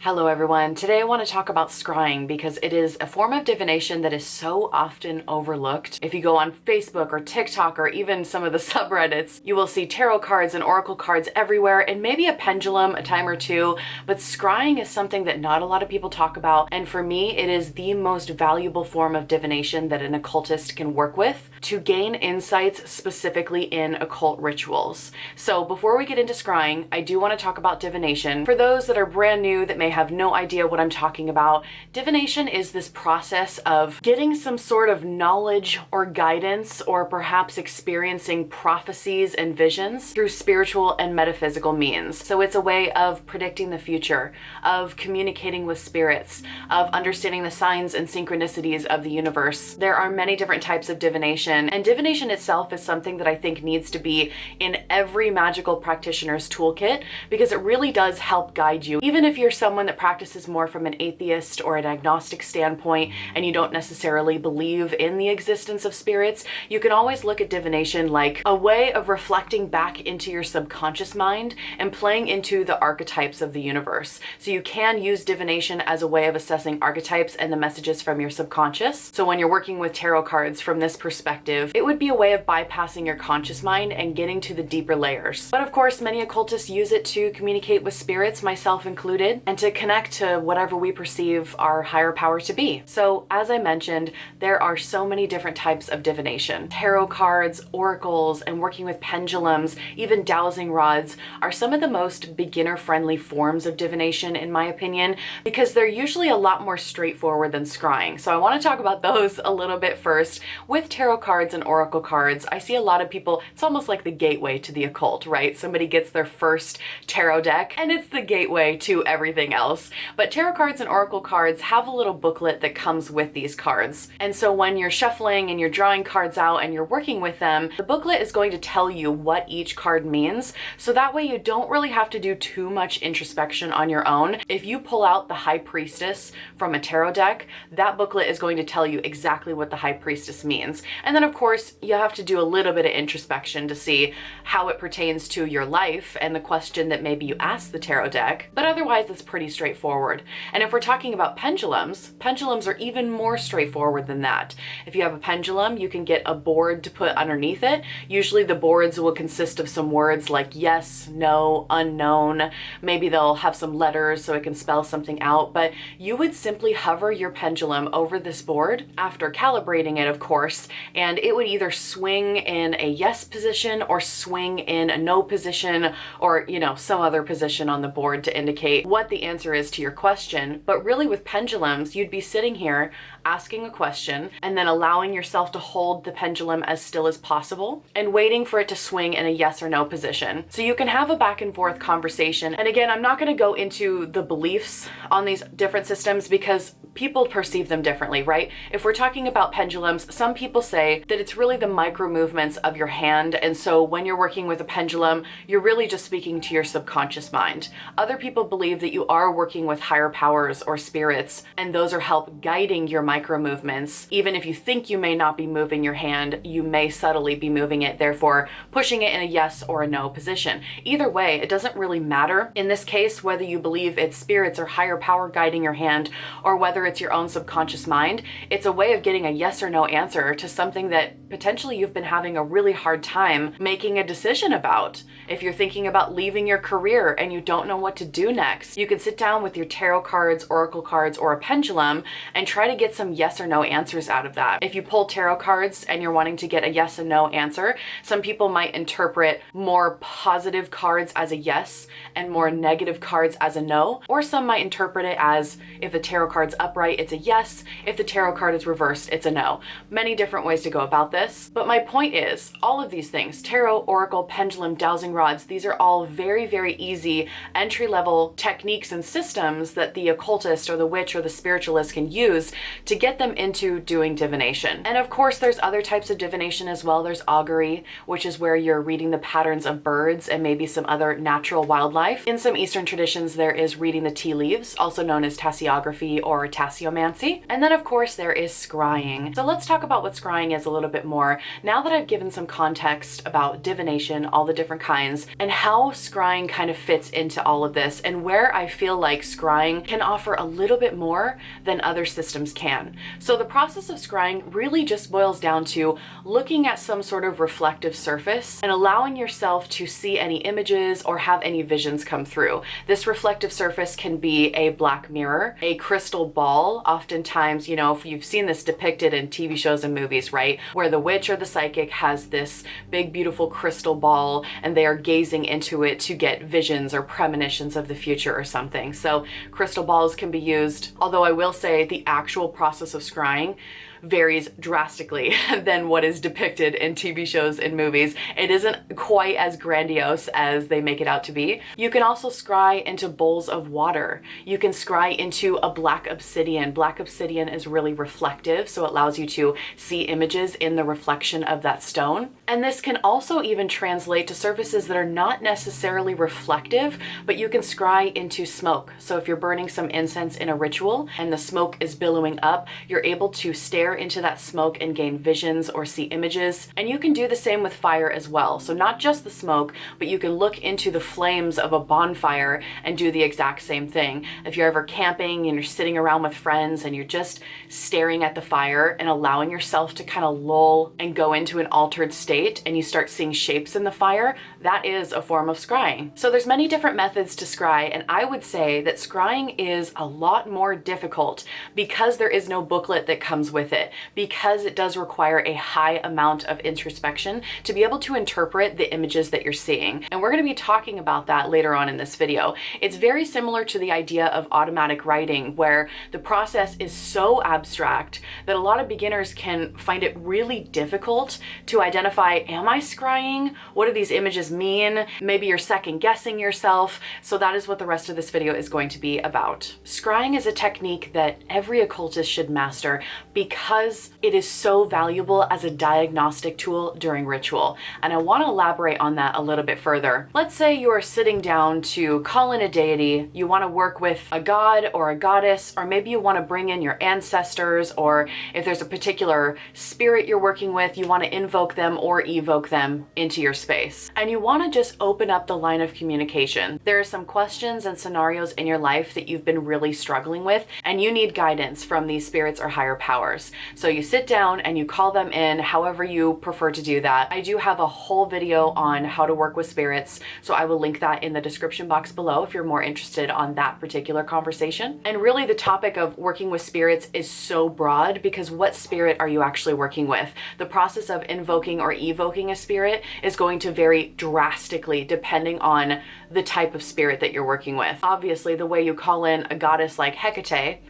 Hello everyone. Today I want to talk about scrying because it is a form of divination that is so often overlooked. If you go on Facebook or TikTok or even some of the subreddits, you will see tarot cards and oracle cards everywhere and maybe a pendulum a time or two, but scrying is something that not a lot of people talk about, and for me it is the most valuable form of divination that an occultist can work with to gain insights specifically in occult rituals. So before we get into scrying, I do want to talk about divination. For those that are brand new that may have no idea what I'm talking about, divination is this process of getting some sort of knowledge or guidance or perhaps experiencing prophecies and visions through spiritual and metaphysical means. So it's a way of predicting the future, of communicating with spirits, of understanding the signs and synchronicities of the universe. There are many different types of divination, and divination itself is something that I think needs to be in every magical practitioner's toolkit because it really does help guide you. Even if you're someone that practices more from an atheist or an agnostic standpoint and you don't necessarily believe in the existence of spirits, you can always look at divination like a way of reflecting back into your subconscious mind and playing into the archetypes of the universe. So you can use divination as a way of assessing archetypes and the messages from your subconscious. So when you're working with tarot cards from this perspective, it would be a way of bypassing your conscious mind and getting to the deeper layers. But of course, many occultists use it to communicate with spirits, myself included, and to connect to whatever we perceive our higher power to be. So as I mentioned, there are so many different types of divination. Tarot cards, oracles, and working with pendulums, even dowsing rods are some of the most beginner-friendly forms of divination in my opinion, because they're usually a lot more straightforward than scrying. So I want to talk about those a little bit first. With tarot cards and oracle cards, I see a lot of people, it's almost like the gateway to the occult, right? Somebody gets their first tarot deck and it's the gateway to everything else. But tarot cards and oracle cards have a little booklet that comes with these cards. And so when you're shuffling and you're drawing cards out and you're working with them, the booklet is going to tell you what each card means. So that way you don't really have to do too much introspection on your own. If you pull out the High Priestess from a tarot deck, that booklet is going to tell you exactly what the High Priestess means. And then of course, you have to do a little bit of introspection to see how it pertains to your life and the question that maybe you asked the tarot deck. But otherwise, it's pretty straightforward. And if we're talking about pendulums, pendulums are even more straightforward than that. If you have a pendulum, you can get a board to put underneath it. Usually the boards will consist of some words like yes, no, unknown. Maybe they'll have some letters so it can spell something out, but you would simply hover your pendulum over this board after calibrating it, of course, and it would either swing in a yes position or swing in a no position or, some other position on the board to indicate what the answer is to your question. But really with pendulums, you'd be sitting here asking a question and then allowing yourself to hold the pendulum as still as possible and waiting for it to swing in a yes or no position. So you can have a back and forth conversation. And again, I'm not going to go into the beliefs on these different systems because people perceive them differently, right? If we're talking about pendulums, some people say that it's really the micro movements of your hand. And so when you're working with a pendulum, you're really just speaking to your subconscious mind. Other people believe that you are working with higher powers or spirits, and those are help guiding your micro movements. Even if you think you may not be moving your hand, you may subtly be moving it, therefore pushing it in a yes or a no position. Either way, it doesn't really matter in this case whether you believe it's spirits or higher power guiding your hand or whether it's your own subconscious mind. It's a way of getting a yes or no answer to something that potentially you've been having a really hard time making a decision about. If you're thinking about leaving your career and you don't know what to do next, you can sit down with your tarot cards, oracle cards, or a pendulum and try to get some yes or no answers out of that. If you pull tarot cards and you're wanting to get a yes and no answer, some people might interpret more positive cards as a yes and more negative cards as a no, or some might interpret it as if the tarot card's upright, it's a yes. If the tarot card is reversed, it's a no. Many different ways to go about this. But my point is, all of these things, tarot, oracle, pendulum, dowsing rods, these are all very, very easy entry-level techniques and systems that the occultist or the witch or the spiritualist can use to get them into doing divination. And of course, there's other types of divination as well. There's augury, which is where you're reading the patterns of birds and maybe some other natural wildlife. In some Eastern traditions, there is reading the tea leaves, also known as tasseography or tasseomancy. And then of course there is scrying. So let's talk about what scrying is a little bit more. Now that I've given some context about divination, all the different kinds, and how scrying kind of fits into all of this, and where I feel feel like scrying can offer a little bit more than other systems can. So the process of scrying really just boils down to looking at some sort of reflective surface and allowing yourself to see any images or have any visions come through. This reflective surface can be a black mirror, a crystal ball. Oftentimes, you know, if you've seen this depicted in TV shows and movies, right, where the witch or the psychic has this big, beautiful crystal ball and they are gazing into it to get visions or premonitions of the future or something. So crystal balls can be used, although I will say the actual process of scrying varies drastically than what is depicted in TV shows and movies. It isn't quite as grandiose as they make it out to be. You can also scry into bowls of water. You can scry into a black obsidian. Black obsidian is really reflective, so it allows you to see images in the reflection of that stone. And this can also even translate to surfaces that are not necessarily reflective, but you can scry into smoke. So if you're burning some incense in a ritual and the smoke is billowing up, you're able to stare into that smoke and gain visions or see images. And you can do the same with fire as well. So not just the smoke, but you can look into the flames of a bonfire and do the exact same thing. If you're ever camping and you're sitting around with friends and you're just staring at the fire and allowing yourself to kind of lull and go into an altered state and you start seeing shapes in the fire, that is a form of scrying. So there's many different methods to scry, and I would say that scrying is a lot more difficult because there is no booklet that comes with it, because it does require a high amount of introspection to be able to interpret the images that you're seeing. And we're going to be talking about that later on in this video. It's very similar to the idea of automatic writing, where the process is so abstract that a lot of beginners can find it really difficult to identify, am I scrying? What do these images mean? Maybe you're second guessing yourself. So that is what the rest of this video is going to be about. Scrying is a technique that every occultist should master because it is so valuable as a diagnostic tool during ritual. And I want to elaborate on that a little bit further. Let's say you are sitting down to call in a deity. You want to work with a god or a goddess, or maybe you want to bring in your ancestors, or if there's a particular spirit you're working with, you want to invoke them or evoke them into your space. And you want to just open up the line of communication. There are some questions and scenarios in your life that you've been really struggling with, and you need guidance from these spirits or higher powers. So you sit down and you call them in, however you prefer to do that. I do have a whole video on how to work with spirits, so I will link that in the description box below if you're more interested on that particular conversation. And really the topic of working with spirits is so broad because what spirit are you actually working with? The process of invoking or evoking a spirit is going to vary drastically depending on the type of spirit that you're working with. Obviously, the way you call in a goddess like Hecate,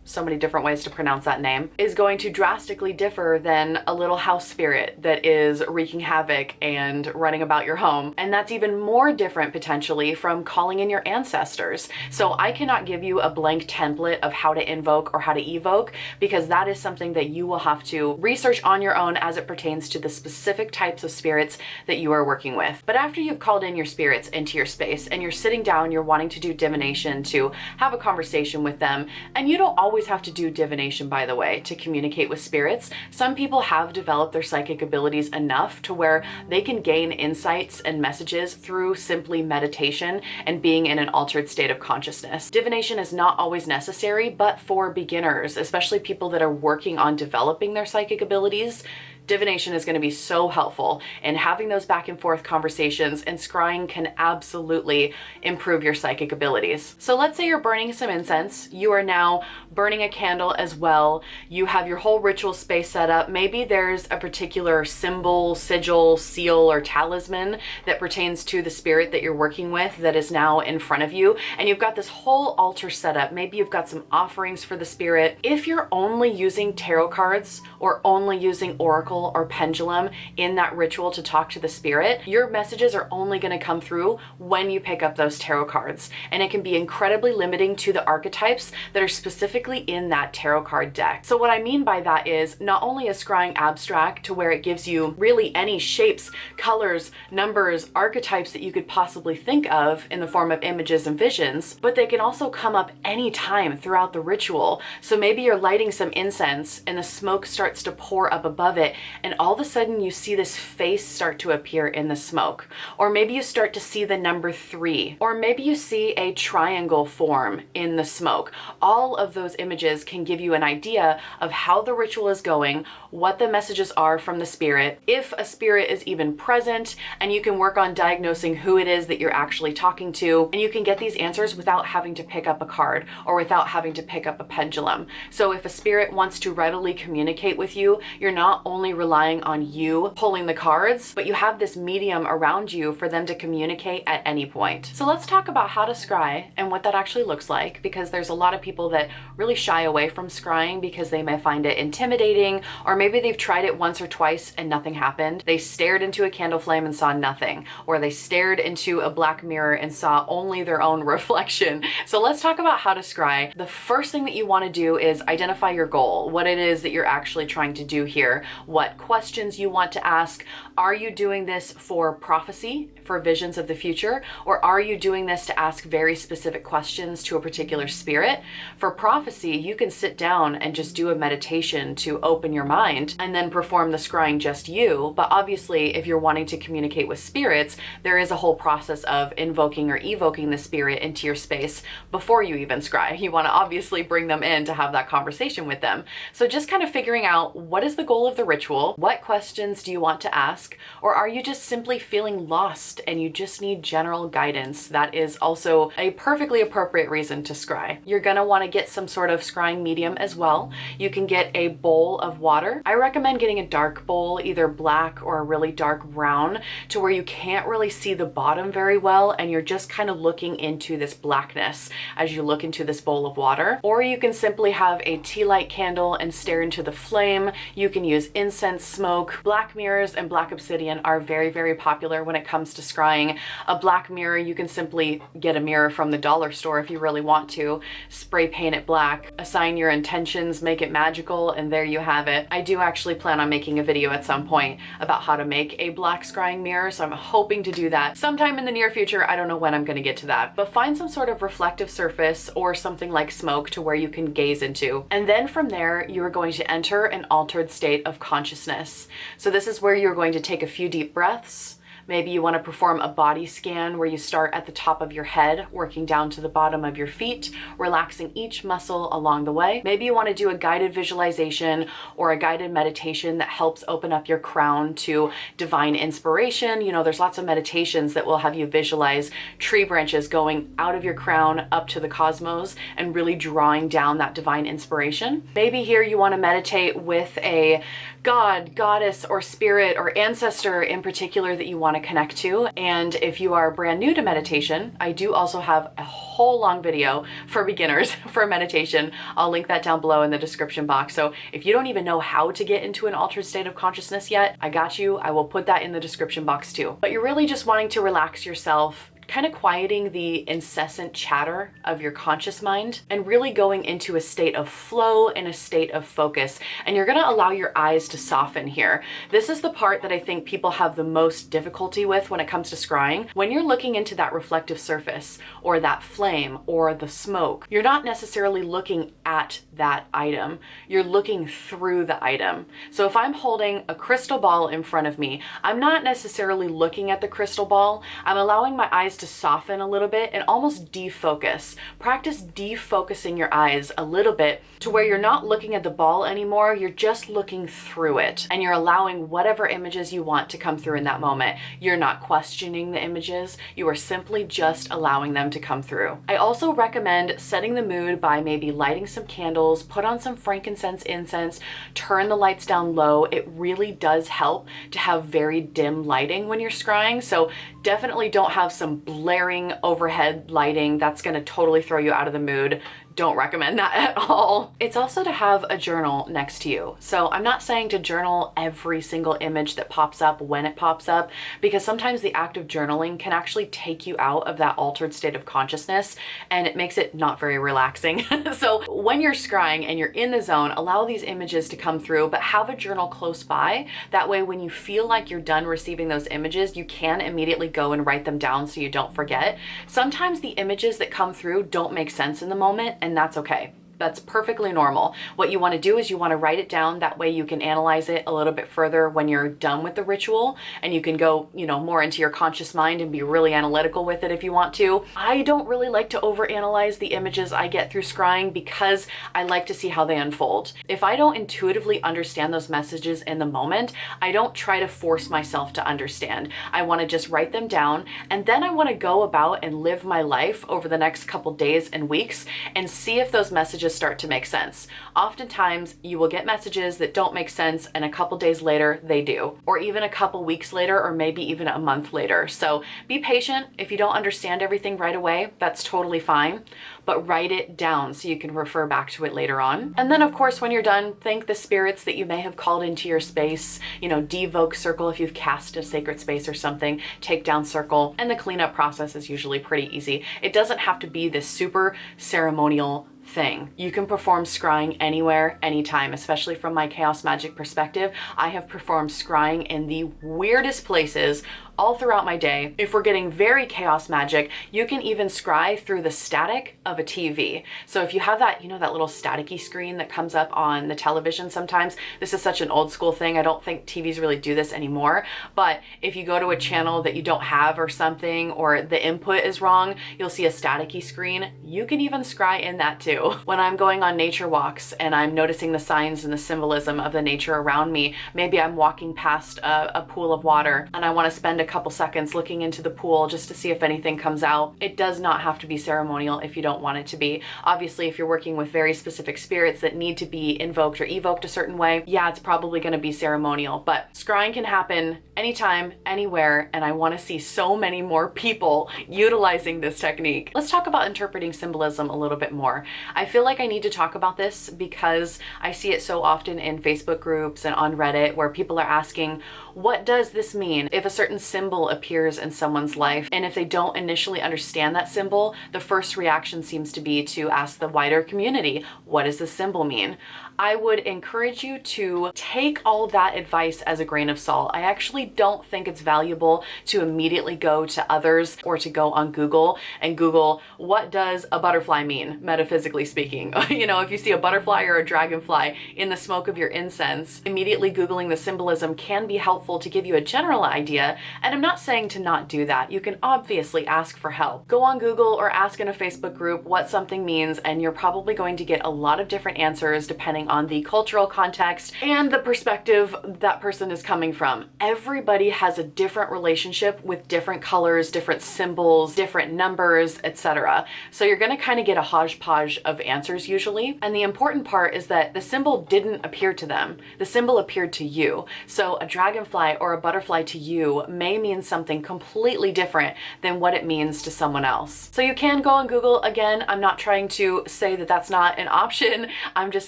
so many different ways to pronounce that name, is going to drastically differ than a little house spirit that is wreaking havoc and running about your home. And that's even more different potentially from calling in your ancestors. So I cannot give you a blank template of how to invoke or how to evoke, because that is something that you will have to research on your own as it pertains to the specific types of spirits that you are working with. But after you've called in your spirits into your space and you're sitting down, you're wanting to do divination, to have a conversation with them. And you don't always have to do divination, by the way, to communicate with spirits. Some people have developed their psychic abilities enough to where they can gain insights and messages through simply meditation and being in an altered state of consciousness. Divination is not always necessary, but for beginners, especially people that are working on developing their psychic abilities, divination is going to be so helpful in having those back and forth conversations, and scrying can absolutely improve your psychic abilities. So let's say you're burning some incense. You are now burning a candle as well. You have your whole ritual space set up. Maybe there's a particular symbol, sigil, seal, or talisman that pertains to the spirit that you're working with that is now in front of you. And you've got this whole altar set up. Maybe you've got some offerings for the spirit. If you're only using tarot cards or only using oracle or pendulum in that ritual to talk to the spirit, your messages are only going to come through when you pick up those tarot cards. And it can be incredibly limiting to the archetypes that are specifically in that tarot card deck. So what I mean by that is not only is scrying abstract to where it gives you really any shapes, colors, numbers, archetypes that you could possibly think of in the form of images and visions, but they can also come up anytime throughout the ritual. So maybe you're lighting some incense and the smoke starts to pour up above it, and all of a sudden you see this face start to appear in the smoke. Or maybe you start to see the number 3, or maybe you see a triangle form in the smoke. All of those images can give you an idea of how the ritual is going, what the messages are from the spirit, if a spirit is even present, and you can work on diagnosing who it is that you're actually talking to, and you can get these answers without having to pick up a card or without having to pick up a pendulum. So if a spirit wants to readily communicate with you, you're not only relying on you pulling the cards, but you have this medium around you for them to communicate at any point. So let's talk about how to scry and what that actually looks like, because there's a lot of people that really shy away from scrying because they may find it intimidating, or maybe they've tried it once or twice and nothing happened. They stared into a candle flame and saw nothing, or they stared into a black mirror and saw only their own reflection. So let's talk about how to scry. The first thing that you want to do is identify your goal, what it is that you're actually trying to do here, what questions you want to ask. Are you doing this for prophecy, for visions of the future, or are you doing this to ask very specific questions to a particular spirit? For prophecy, you can sit down and just do a meditation to open your mind and then perform the scrying just you. But obviously, if you're wanting to communicate with spirits, there is a whole process of invoking or evoking the spirit into your space before you even scry. You want to obviously bring them in to have that conversation with them. So just kind of figuring out, what is the goal of the ritual? What questions do you want to ask? Or are you just simply feeling lost and you just need general guidance? That is also a perfectly appropriate reason to scry. You're going to want to get some sort of scrying medium as well. You can get a bowl of water. I recommend getting a dark bowl, either black or a really dark brown, to where you can't really see the bottom very well and you're just kind of looking into this blackness as you look into this bowl of water. Or you can simply have a tea light candle and stare into the flame. You can use incense smoke. Black mirrors and black obsidian are very, very popular when it comes to scrying. A black mirror, you can simply get a mirror from the dollar store if you really want to, spray paint it black, assign your intentions, make it magical, and there you have it. I do actually plan on making a video at some point about how to make a black scrying mirror, so I'm hoping to do that sometime in the near future. I don't know when I'm going to get to that, but find some sort of reflective surface or something like smoke to where you can gaze into. And then from there, you are going to enter an altered state of consciousness. So this is where you're going to take a few deep breaths. Maybe you want to perform a body scan where you start at the top of your head, working down to the bottom of your feet, relaxing each muscle along the way. Maybe you want to do a guided visualization or a guided meditation that helps open up your crown to divine inspiration. You know, there's lots of meditations that will have you visualize tree branches going out of your crown up to the cosmos and really drawing down that divine inspiration. Maybe here you want to meditate with a god, goddess, or spirit or ancestor in particular that you want to connect to. And if you are brand new to meditation, I do also have a whole long video for beginners for meditation. I'll link that down below in the description box. So if you don't even know how to get into an altered state of consciousness yet, I got you. I will put that in the description box too. But you're really just wanting to relax yourself, kind of quieting the incessant chatter of your conscious mind and really going into a state of flow and a state of focus. And you're going to allow your eyes to soften here. This is the part that I think people have the most difficulty with when it comes to scrying. When you're looking into that reflective surface or that flame or the smoke, you're not necessarily looking at that item. You're looking through the item. So if I'm holding a crystal ball in front of me, I'm not necessarily looking at the crystal ball. I'm allowing my eyes to soften a little bit and almost defocus. Practice defocusing your eyes a little bit to where you're not looking at the ball anymore, you're just looking through it and you're allowing whatever images you want to come through in that moment. You're not questioning the images, you are simply just allowing them to come through. I also recommend setting the mood by maybe lighting some candles, put on some frankincense incense, turn the lights down low. It really does help to have very dim lighting when you're scrying, so definitely don't have some blaring overhead lighting. That's going to totally throw you out of the mood. Don't recommend that at all. It's also to have a journal next to you. So I'm not saying to journal every single image that pops up when it pops up, because sometimes the act of journaling can actually take you out of that altered state of consciousness and it makes it not very relaxing. So when you're scrying and you're in the zone, allow these images to come through, but have a journal close by. That way, when you feel like you're done receiving those images, you can immediately go and write them down so you don't forget. Sometimes the images that come through don't make sense in the moment, and that's okay. That's perfectly normal. What you want to do is you want to write it down. That way you can analyze it a little bit further when you're done with the ritual, and you can go, more into your conscious mind and be really analytical with it if you want to. I don't really like to overanalyze the images I get through scrying because I like to see how they unfold. If I don't intuitively understand those messages in the moment, I don't try to force myself to understand. I want to just write them down, and then I want to go about and live my life over the next couple days and weeks and see if those messages start to make sense. Oftentimes you will get messages that don't make sense, and a couple days later they do, or even a couple weeks later, or maybe even a month later. So be patient. If you don't understand everything right away, that's totally fine, but write it down so you can refer back to it later on. And then of course, when you're done, thank the spirits that you may have called into your space. Devoke circle if you've cast a sacred space or something, take down circle, and the cleanup process is usually pretty easy. It doesn't have to be this super ceremonial thing. You can perform scrying anywhere, anytime, especially from my chaos magic perspective. I have performed scrying in the weirdest places all throughout my day. If we're getting very chaos magic, you can even scry through the static of a TV. So if you have that, that little staticky screen that comes up on the television sometimes, this is such an old school thing. I don't think TVs really do this anymore, but if you go to a channel that you don't have or something, or the input is wrong, you'll see a staticky screen. You can even scry in that too. When I'm going on nature walks and I'm noticing the signs and the symbolism of the nature around me, maybe I'm walking past a pool of water and I want to spend a couple seconds looking into the pool just to see if anything comes out. It does not have to be ceremonial if you don't want it to be. Obviously, if you're working with very specific spirits that need to be invoked or evoked a certain way, yeah, it's probably going to be ceremonial, but scrying can happen anytime, anywhere, and I want to see so many more people utilizing this technique. Let's talk about interpreting symbolism a little bit more. I feel like I need to talk about this because I see it so often in Facebook groups and on Reddit where people are asking, what does this mean if a certain symbol appears in someone's life? And if they don't initially understand that symbol, the first reaction seems to be to ask the wider community, what does this symbol mean? I would encourage you to take all that advice as a grain of salt. I actually don't think it's valuable to immediately go to others or to go on Google and Google, what does a butterfly mean, metaphysically speaking? If you see a butterfly or a dragonfly in the smoke of your incense, immediately Googling the symbolism can be helpful to give you a general idea. And I'm not saying to not do that. You can obviously ask for help. Go on Google or ask in a Facebook group what something means, and you're probably going to get a lot of different answers depending on the cultural context and the perspective that person is coming from. Everybody has a different relationship with different colors, different symbols, different numbers, etc. So you're going to kind of get a hodgepodge of answers usually. And the important part is that the symbol didn't appear to them. The symbol appeared to you. So a dragonfly or a butterfly to you may mean something completely different than what it means to someone else. So you can go on Google. Again, I'm not trying to say that that's not an option. I'm just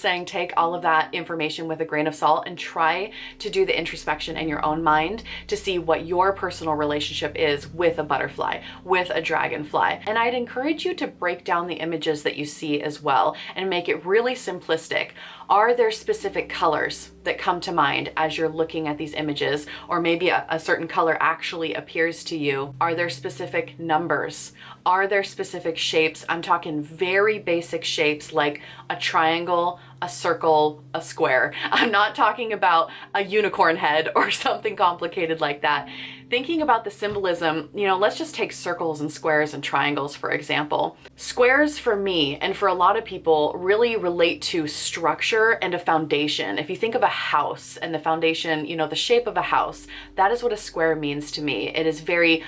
saying take all of that information with a grain of salt and try to do the introspection in your own mind to see what your personal relationship is with a butterfly, with a dragonfly. And I'd encourage you to break down the images that you see as well and make it really simplistic. Are there specific colors that come to mind as you're looking at these images? Or maybe a certain color actually appears to you. Are there specific numbers? Are there specific shapes? I'm talking very basic shapes like a triangle, a circle, a square. I'm not talking about a unicorn head or something complicated like that. Thinking about the symbolism, let's just take circles and squares and triangles, for example. Squares for me and for a lot of people really relate to structure and a foundation. If you think of a house and the foundation, the shape of a house, that is what a square means to me. It is very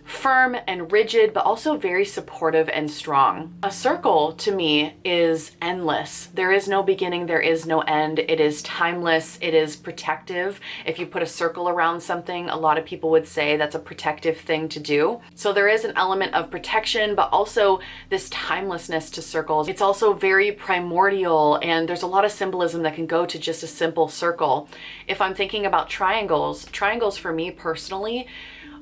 firm and rigid, but also very supportive and strong. A circle to me is endless. There is no beginning, there is no end. It is timeless, it is protective. If you put a circle around something, a lot of people would say that's a protective thing to do. So there is an element of protection, but also this timelessness to circles. It's also very primordial, and there's a lot of symbolism that can go to just a simple circle. If I'm thinking about triangles for me personally,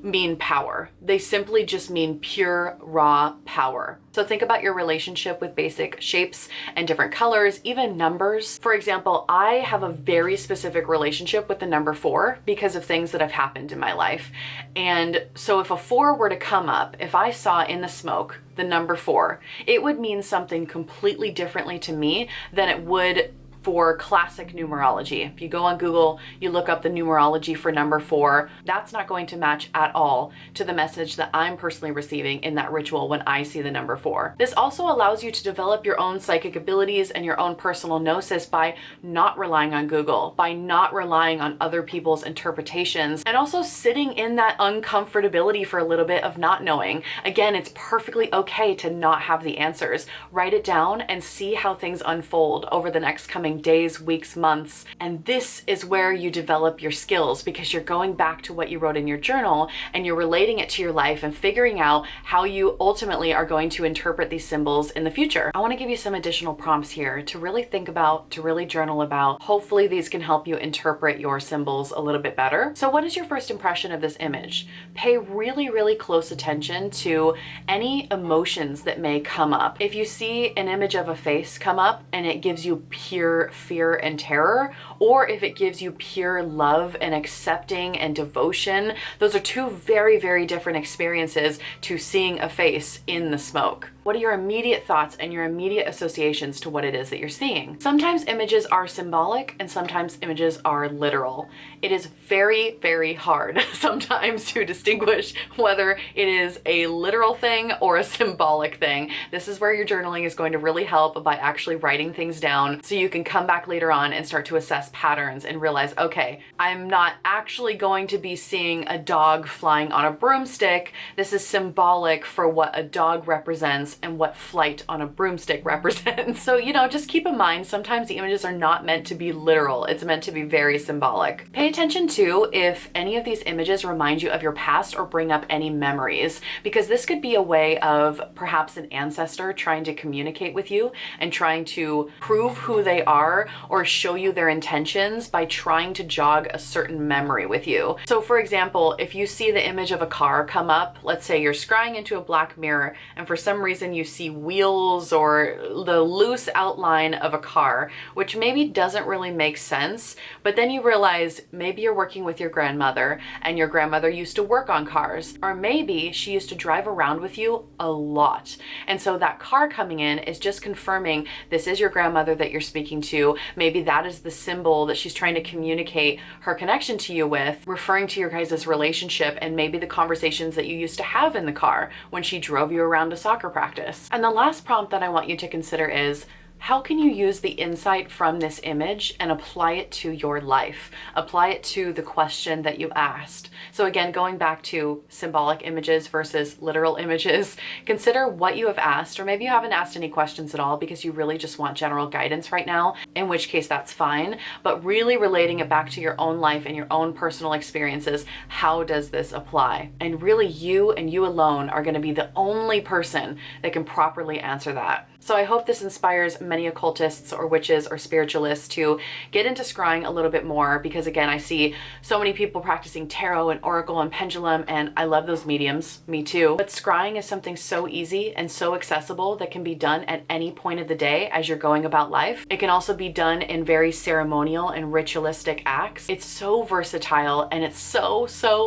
mean power. They simply just mean pure, raw power. So think about your relationship with basic shapes and different colors, even numbers. For example, I have a very specific relationship with the number 4 because of things that have happened in my life. And so if a 4 were to come up, if I saw in the smoke the number 4, it would mean something completely differently to me than it would for classic numerology. If you go on Google, you look up the numerology for number 4, that's not going to match at all to the message that I'm personally receiving in that ritual when I see the number 4. This also allows you to develop your own psychic abilities and your own personal gnosis by not relying on Google, by not relying on other people's interpretations, and also sitting in that uncomfortability for a little bit of not knowing. Again, it's perfectly okay to not have the answers. Write it down and see how things unfold over the next coming days, weeks, months. And this is where you develop your skills, because you're going back to what you wrote in your journal and you're relating it to your life and figuring out how you ultimately are going to interpret these symbols in the future. I want to give you some additional prompts here to really think about, to really journal about. Hopefully these can help you interpret your symbols a little bit better. So what is your first impression of this image? Pay really, really close attention to any emotions that may come up. If you see an image of a face come up and it gives you pure fear and terror, or if it gives you pure love and accepting and devotion, those are two very, very different experiences to seeing a face in the smoke. What are your immediate thoughts and your immediate associations to what it is that you're seeing? Sometimes images are symbolic and sometimes images are literal. It is very, very hard sometimes to distinguish whether it is a literal thing or a symbolic thing. This is where your journaling is going to really help, by actually writing things down so you can come back later on and start to assess patterns and realize, okay, I'm not actually going to be seeing a dog flying on a broomstick. This is symbolic for what a dog represents and what flight on a broomstick represents. So, just keep in mind, sometimes the images are not meant to be literal. It's meant to be very symbolic. Pay attention to if any of these images remind you of your past or bring up any memories, because this could be a way of perhaps an ancestor trying to communicate with you and trying to prove who they are or show you their intentions by trying to jog a certain memory with you. So for example, if you see the image of a car come up, let's say you're scrying into a black mirror and for some reason you see wheels or the loose outline of a car, which maybe doesn't really make sense, but then you realize maybe you're working with your grandmother and your grandmother used to work on cars, or maybe she used to drive around with you a lot. And so that car coming in is just confirming this is your grandmother that you're speaking to. Maybe that is the symbol that she's trying to communicate her connection to you with, referring to your guys' relationship and maybe the conversations that you used to have in the car when she drove you around to soccer practice. And the last prompt that I want you to consider is, how can you use the insight from this image and apply it to your life? Apply it to the question that you asked. So again, going back to symbolic images versus literal images, consider what you have asked, or maybe you haven't asked any questions at all because you really just want general guidance right now, in which case that's fine, but really relating it back to your own life and your own personal experiences. How does this apply? And really you and you alone are going to be the only person that can properly answer that. So I hope this inspires many occultists or witches or spiritualists to get into scrying a little bit more, because again, I see so many people practicing tarot and oracle and pendulum, and I love those mediums, me too. But scrying is something so easy and so accessible that can be done at any point of the day as you're going about life. It can also be done in very ceremonial and ritualistic acts. It's so versatile and it's so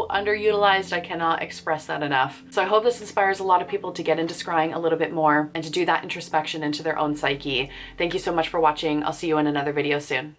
underutilized. I cannot express that enough. So I hope this inspires a lot of people to get into scrying a little bit more and to do that introspection into their own psyche. Thank you so much for watching. I'll see you in another video soon.